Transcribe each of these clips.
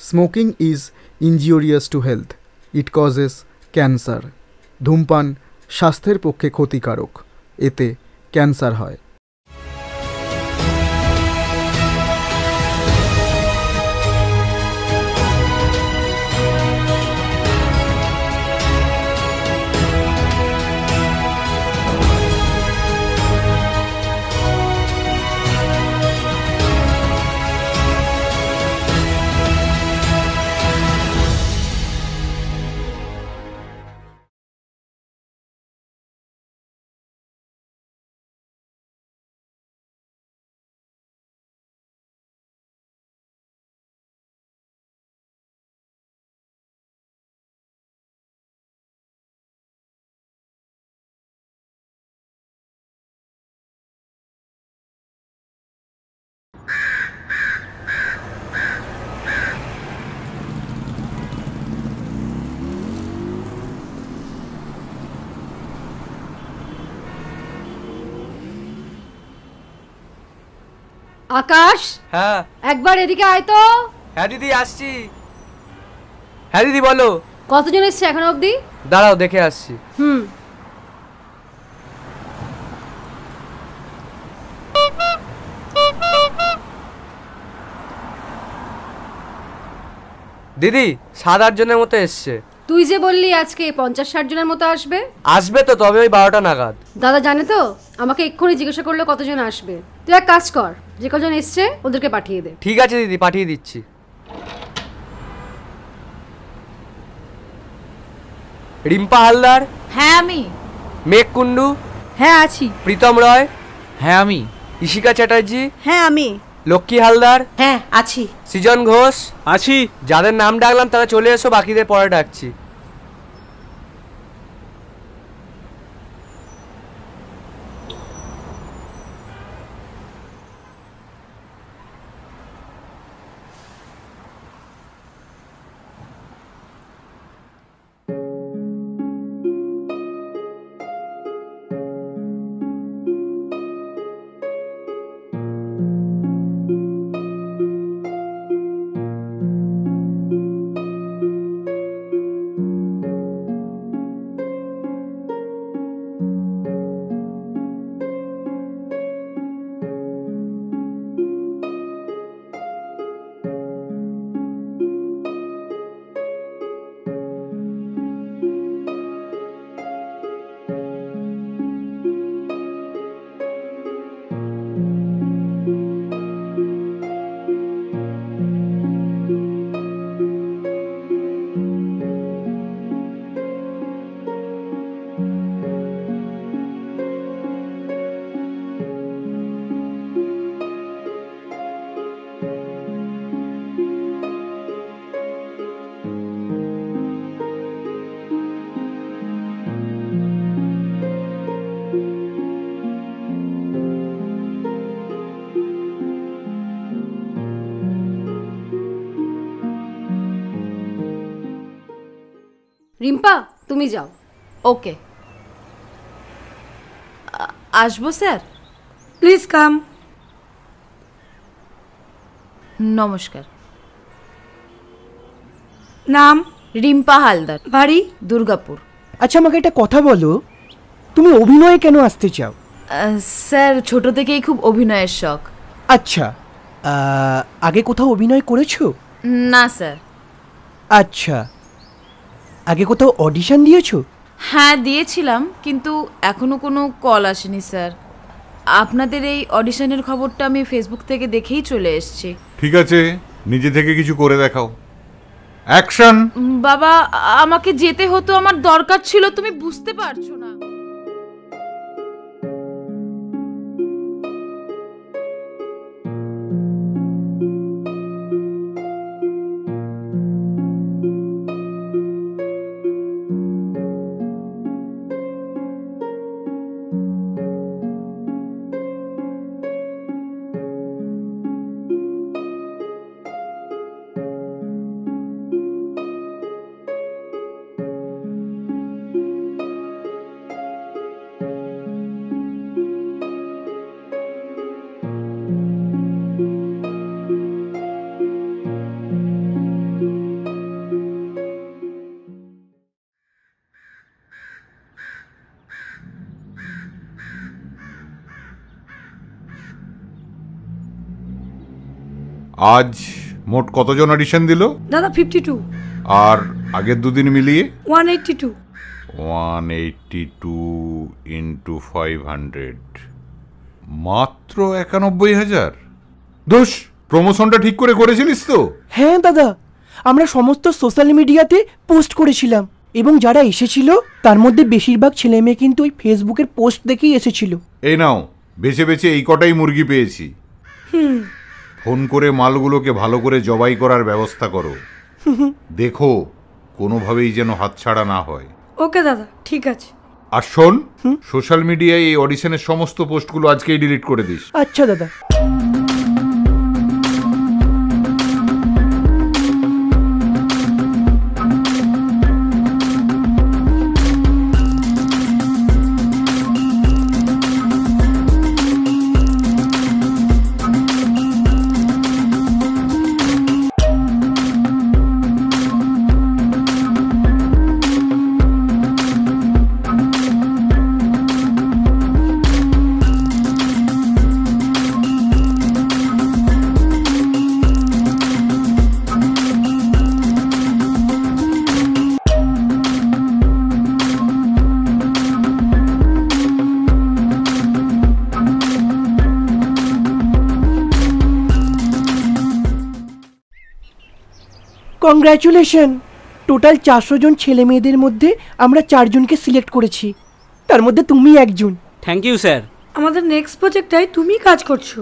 Smoking is injurious to health, it causes cancer. ধূমপান স্বাস্থ্যের পক্ষে ক্ষতিকারক, এতে ক্যান্সার হয়। আকাশ, হ্যাঁ একবার এদিকে আয় তো। হ্যাঁ দিদি আসছি। হ্যাঁ দিদি বলো। কতজন এসছে এখনো অবধি? দাঁড়াও দেখে আসছি। দিদি 7-8 জনের মতো এসছে। তুই যে বললি আজকে 50-60 জনের মতো আসবে। আসবে তো, তবে ওই 12টা নাগাদ। দাদা জানে তো, আমাকে এক্ষুনি জিজ্ঞাসা করলো কতজন আসবে। তুই এক কাজ কর, যে কজন এসছে ওদেরকে পাঠিয়ে দে। ঠিক আছে দিদি, পাঠিয়ে দিচ্ছি। রিম্পা হালদার। হ্যাঁ আমি। মেঘ কুন্ডু। হ্যাঁ আছি। প্রীতম রয়। হ্যাঁ আমি। ইশিকা চ্যাটার্জি। হ্যাঁ আমি। লক্ষ্মী হালদার। হ্যাঁ আছি। সৃজন ঘোষ। আছি। যাদের নাম ডাকলাম তারা চলে এসো, বাকিদের পরে ডাকছি। রিম্পা, তুমি যাও। ওকে। আসবো স্যার? Please come. নমস্কার। নাম? রিম্পা হালদার। বাড়ি? দুর্গাপুর। আচ্ছা আমাকে একটা কথা বলো, তুমি অভিনয়ে কেন আসতে চাও? স্যার ছোট থেকেই খুব অভিনয়ের শখ। আচ্ছা, আগে কোথাও অভিনয় করেছো? না স্যার। আচ্ছা, আগে কোথাও অডিশন দিয়েছো? হ্যাঁ দিয়েছিলাম, কিন্তু এখনো কোনো কল আসেনি স্যার। আপনাদের এই অডিশনের খবরটা আমি ফেসবুক থেকে দেখেই চলে এসেছি। ঠিক আছে, নিজে থেকে কিছু করে দেখাও। অ্যাকশন। বাবা, আমাকে যেতে হতো, আমার দরকার ছিল, তুমি বুঝতে পারছো না। আজ মোট কতজন অডিশন দিল? দাদা 52, আর আগের দুদিন মিলিয়ে 182। 182 ইন্টু 500, মাত্র 91,000। দোষ, প্রমোশনটা ঠিক করে করেছিলিস তো? হ্যাঁ দাদা, আমরা সমস্ত সোশ্যাল মিডিয়াতে পোস্ট করেছিলাম এবং যারা এসেছিল তার মধ্যে বেশিরভাগ ছেলে মেয়ে কিন্তু ওই ফেসবুকের পোস্ট দেখেই এসেছিল। এই নাও, বেছে বেছে এই কটাই মুরগি পেয়েছি। ফোন করে মালগুলোকে ভালো করে জবাই করার ব্যবস্থা করো। দেখো কোনোভাবেই যেন হাতছাড়া না হয়। ওকে দাদা, ঠিক আছে। আর শোন, সোশ্যাল মিডিয়ায় এই অডিশনের সমস্ত পোস্টগুলো আজকেই ডিলিট করে দিস। আচ্ছা দাদা। কংগ্র্যাচুলেশন, টোটাল 400 জন ছেলে মেয়েদের মধ্যে আমরা 4 জনকে সিলেক্ট করেছি, তার মধ্যে তুমি একজন। Thank you sir. আমাদের নেক্সট প্রজেক্টটাই তুমি কাজ করছো।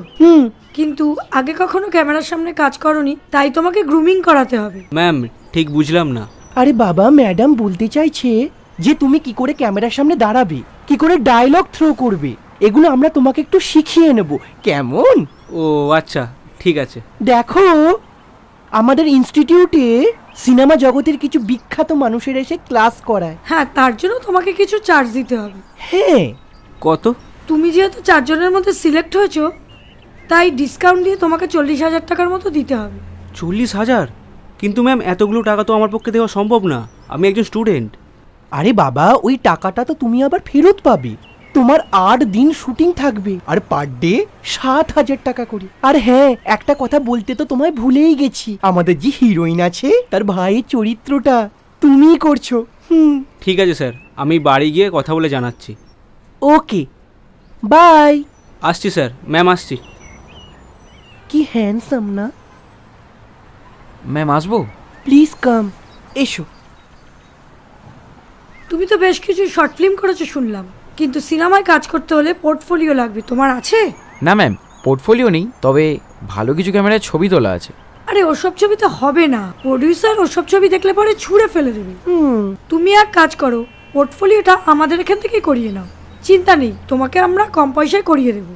কিন্তু আগে কখনো ক্যামেরার সামনে কাজ করনি, তাই তোমাকে গ্রুমিং করাতে হবে। ম্যাম, ঠিক বুঝলাম না। আরে বাবা, ম্যাডাম বলতে চাইছে যে তুমি কি করে ক্যামেরার সামনে দাঁড়াবে, কি করে ডায়লগ থ্রো করবে, এগুলো আমরা তোমাকে একটু শিখিয়ে নেব, কেমন? ও আচ্ছা, ঠিক আছে। দেখো, আমাদের ইনস্টিটিউটে সিনেমা জগতের কিছু বিখ্যাত মানুষের এসে ক্লাস করায়। হ্যাঁ, তার জন্য তোমাকে কিছু চার্জ দিতে হবে। হ্যাঁ। কত? তুমি যেহেতু 4 জনের মধ্যে সিলেক্ট হয়েছো, তাই ডিসকাউন্ট দিয়ে তোমাকে 40,000 টাকার মতো দিতে হবে। 40,000? কিন্তু ম্যাম, এতগুলো টাকা তো আমার পক্ষে দেওয়া সম্ভব না, আমি একজন স্টুডেন্ট। আরে বাবা, ওই টাকাটা তো তুমি আবার ফেরত পাবে। তোমার 8 দিন শুটিং থাকবে আর পার ডে 7,000 টাকা করে। আর হ্যাঁ, একটা কথা বলতে তো তোমায় ভুলেই গেছি, আমাদের যে হিরোইন আছে তার ভাইয়ের চরিত্রটা তুমিই করছো। ঠিক আছে স্যার, আমি বাড়ি গিয়ে কথা বলে জানাচ্ছি। ওকে, বাই। আসছি স্যার। ম্যাম, আসছি। কি হ্যান্ডসাম না? ম্যাম, আসবো? প্লিজ কাম, এসো। তুমি তো বেশ কিছু শর্ট ফিল্ম করেছো শুনলাম, কিন্তু সিনেমায় কাজ করতে হলে পোর্টফোলিও লাগবে, তোমার আছে? না ম্যাম, পোর্টফোলিও নেই, তবে ভালো কিছু ক্যামেরায় ছবি তোলা আছে। আরে ওসব ছবি তো হবে না, প্রডিউসার ওসব ছবি দেখলে পরে ছুঁড়ে ফেলে দেবে। তুমি এক কাজ করো, পোর্টফোলিওটা আমাদের এখান থেকে করিয়ে নাও, চিন্তা নেই, তোমাকে আমরা কম পয়সায় করিয়ে দেবো।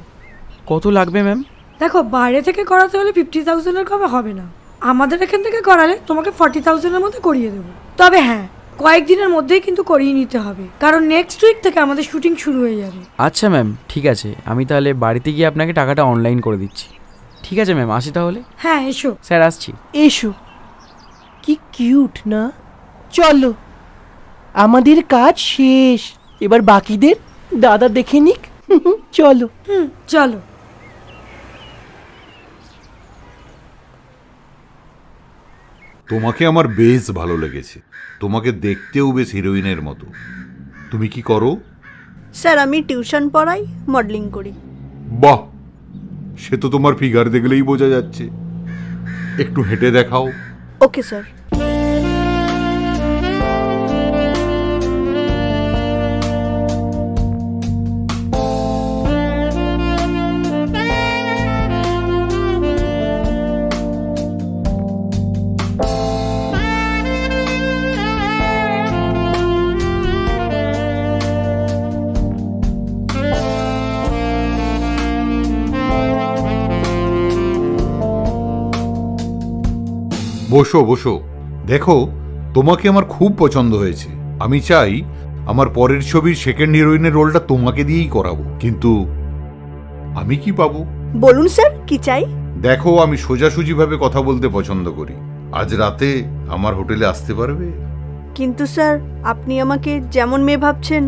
কত লাগবে ম্যাম? দেখো, বাইরে থেকে করাতে হলে 50,000-এর কমে হবে না, আমাদের এখান থেকে করালে তোমাকে 40,000-এর মধ্যে করিয়ে দেবো। তবে হ্যাঁ, কয়েকদিনের মধ্যেই কিন্তু করিয়ে নিতে হবে, কারণ নেক্সট উইক থেকে আমাদের শুটিং শুরু হয়ে যাবে। আচ্ছা ম্যাম, ঠিক আছে, আমি তাহলে বাড়িতে গিয়ে আপনাকে টাকাটা অনলাইন করে দিচ্ছি। ঠিক আছে ম্যাম, আসি তাহলে। হ্যাঁ, এসো। স্যার, আসছি। এসো। কি কিউট না? চলো, আমাদের কাজ শেষ, এবার বাকিদের দাদা দেখে নিক। চলো। চলো। তোমাকে আমার বেশ ভালো লেগেছে, তোমাকে দেখতেও বেশ হিরোইনের মতো। তুমি কি করো? স্যার, আমি টিউশন পড়াই, মডেলিং করি। বাহ, সে তো তোমার ফিগার দেখলেই বোঝা যাচ্ছে। একটু হেঁটে দেখাও। Okay sir. বসো বসো। দেখো, তোমাকে আমার খুব পছন্দ হয়েছে। আমি চাই আমার পরের ছবির সেকেন্ড হিরোইনের রোলটা তোমাকে দিয়েই করাবো, কিন্তু আমি কি পাবো? বলুন স্যার, কি চাই? দেখো, আমি সোজাসুজিভাবে কথা বলতে পছন্দ করি। আজ রাতে আমার হোটেলে আসতে পারবে? কিন্তু স্যার, আপনি আমাকে যেমন মেয়ে ভাবছেন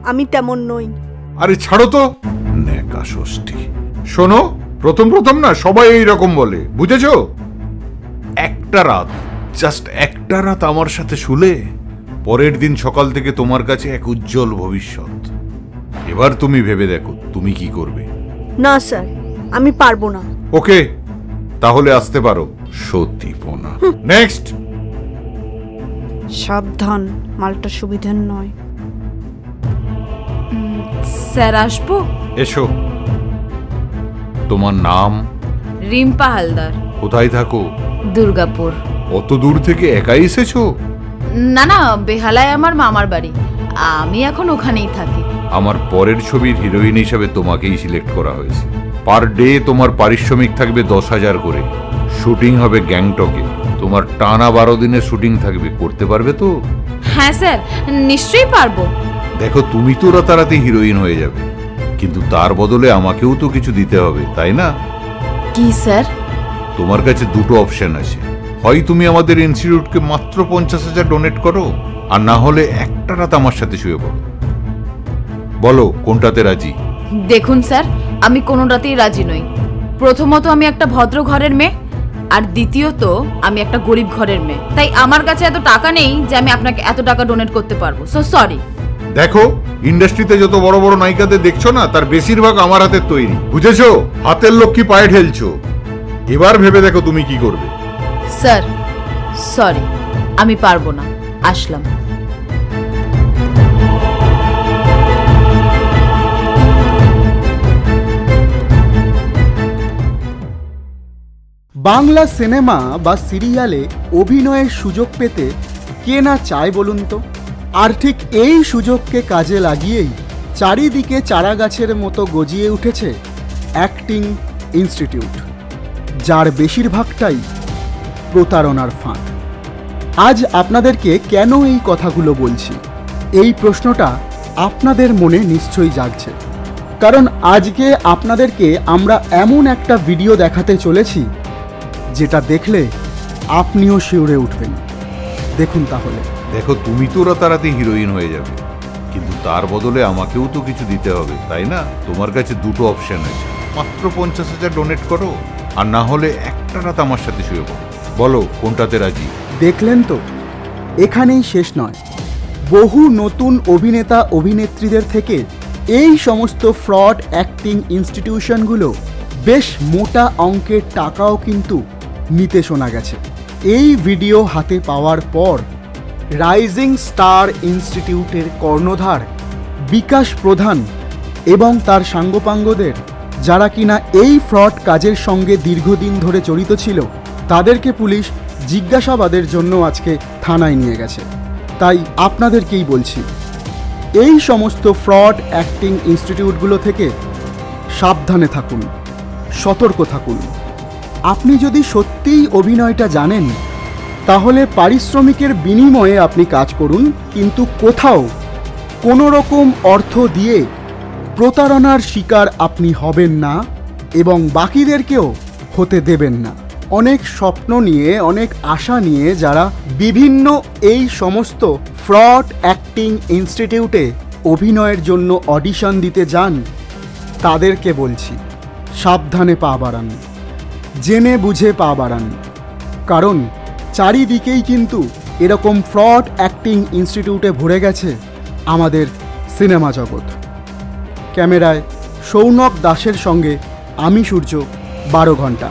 আমি তেমন নই। আরে ছাড়ো তো, ন্যাকা ষষ্ঠী। শোনো, প্রথম প্রথম না সবাই এই রকম বলে, বুঝেছো? একটা রাত, জাস্ট একটা রাত আমার সাথে শুলে পরের দিন সকাল থেকে তোমার কাছে এক উজ্জ্বল ভবিষ্যৎ। এবার তুমি ভেবে দেখো তুমি কি করবে। না স্যার, আমি পারবো না। ওকে, তাহলে আসতে পারো। সত্যিপনা। নেক্সট। সাবধান, মালটা সুবিধার নয়। স্যার আসবো? এসো। তোমার নাম? রিম্পা হালদার। কোথায় থাকো? দুর্গাপুর। অত দূর থেকে একাই এসেছো? না না, বেহালায় আমার মামার বাড়ি, আমি এখন ওখানেই থাকি। আমার পরের ছবির হিরোইন হিসেবে তোমাকেই সিলেক্ট করা হয়েছে। পার ডে তোমার পারিশ্রমিক থাকবে 10,000 করে। শুটিং হবে গ্যাংটকে। তোমার টানা 12 দিনের শুটিং থাকবে, করতে পারবে তো? হ্যাঁ স্যার, নিশ্চয়ই পারবো। দেখো, তুমি তো রাতারাতি হিরোইন হয়ে যাবে, কিন্তু তার বদলে আমাকেও তো কিছু দিতে হবে, তাই না? কি স্যার? তোমার কাছে দুটো অপশন আছে। হয় তুমি আমাদের ইনস্টিটিউটকে মাত্র 50,000 ডোনেট করো, আর না হলে একটা রাত আমার সাথে শুয়ে পড়ো। বলো কোনটাতে রাজি? দেখুন স্যার, আমি কোনোটাতেই রাজি নই। প্রথমত আমি একটা ভদ্র ঘরের মেয়ে, আর দ্বিতীয়ত আমি একটা গরিব ঘরের মেয়ে। তাই আমার কাছে এত টাকা নেই যে আমি আপনাকে এত টাকা ডোনেট করতে পারবো। So sorry. দেখো, ইন্ডাস্ট্রিতে যত বড় বড় নায়িকাদের দেখছো না, তার বেশিরভাগ আমার হাতের তৈরি, বুঝেছো? হাতের লক্ষ্মী পায়ে ঢেলছো। এবার ভেবে দেখো তুমি কি করবে। স্যার সরি, আমি পারবো না, আসলাম। বাংলা সিনেমা বা সিরিয়ালে অভিনয়ের সুযোগ পেতে কে না চায় বলুন তো? আর ঠিক এই সুযোগকে কাজে লাগিয়েই চারিদিকে চারাগাছের মতো গজিয়ে উঠেছে অ্যাক্টিং ইনস্টিটিউট, যার বেশিরভাগটাই প্রতারণার ফাঁদ। আজ আপনাদেরকে কেন এই কথাগুলো বলছি, এই প্রশ্নটা আপনাদের মনে নিশ্চয়ই জাগছে। কারণ আজকে আপনাদেরকে আমরা এমন একটা ভিডিও দেখাতে চলেছি যেটা দেখলে আপনিও শিউরে উঠবেন। দেখুন তাহলে। দেখো, তুমি তো রাতারাতি হিরোইন হয়ে যাবে, কিন্তু তার বদলে আমাকেও তো কিছু দিতে হবে, তাই না? তোমার কাছে দুটো অপশন আছে। মাত্র 50,000 ডোনেট করো, আর না হলে একটা রাত আমার সাথে শুয়ে পড়ো। বলো কোনটাতে রাজি? দেখলেন তো, এখানেই শেষ নয়। বহু নতুন অভিনেতা অভিনেত্রীদের থেকে এই সমস্ত ফ্রড অ্যাক্টিং ইনস্টিটিউশনগুলো বেশ মোটা অঙ্কের টাকাও কিন্তু নিতে শোনা গেছে। এই ভিডিও হাতে পাওয়ার পর রাইজিং স্টার ইনস্টিটিউটের কর্ণধার বিকাশ প্রধান এবং তার সাঙ্গপাঙ্গদের, যারা কিনা এই ফ্রড কাজের সঙ্গে দীর্ঘদিন ধরে জড়িত ছিল, তাদেরকে পুলিশ জিজ্ঞাসাবাদের জন্য আজকে থানায় নিয়ে গেছে। তাই আপনাদেরকেই বলছি, এই সমস্ত ফ্রড অ্যাক্টিং ইনস্টিটিউটগুলো থেকে সাবধানে থাকুন, সতর্ক থাকুন। আপনি যদি সত্যিই অভিনয়টা জানেন, তাহলে পারিশ্রমিকের বিনিময়ে আপনি কাজ করুন, কিন্তু কোথাও কোনো রকম অর্থ দিয়ে প্রতারণার শিকার আপনি হবেন না এবং বাকিদেরকেও হতে দেবেন না। অনেক স্বপ্ন নিয়ে, অনেক আশা নিয়ে যারা বিভিন্ন এই সমস্ত ফ্রড অ্যাক্টিং ইনস্টিটিউটে অভিনয়ের জন্য অডিশন দিতে যান, তাদেরকে বলছি সাবধানে পা বাড়ান, জেনে বুঝে পা বাড়ান। কারণ চারিদিকেই কিন্তু এরকম ফ্রড অ্যাক্টিং ইনস্টিটিউটে ভরে গেছে আমাদের সিনেমা জগৎ। ক্যামেরায় সৌনক দাসের সঙ্গে আমি সূর্য, 12 ঘন্টা।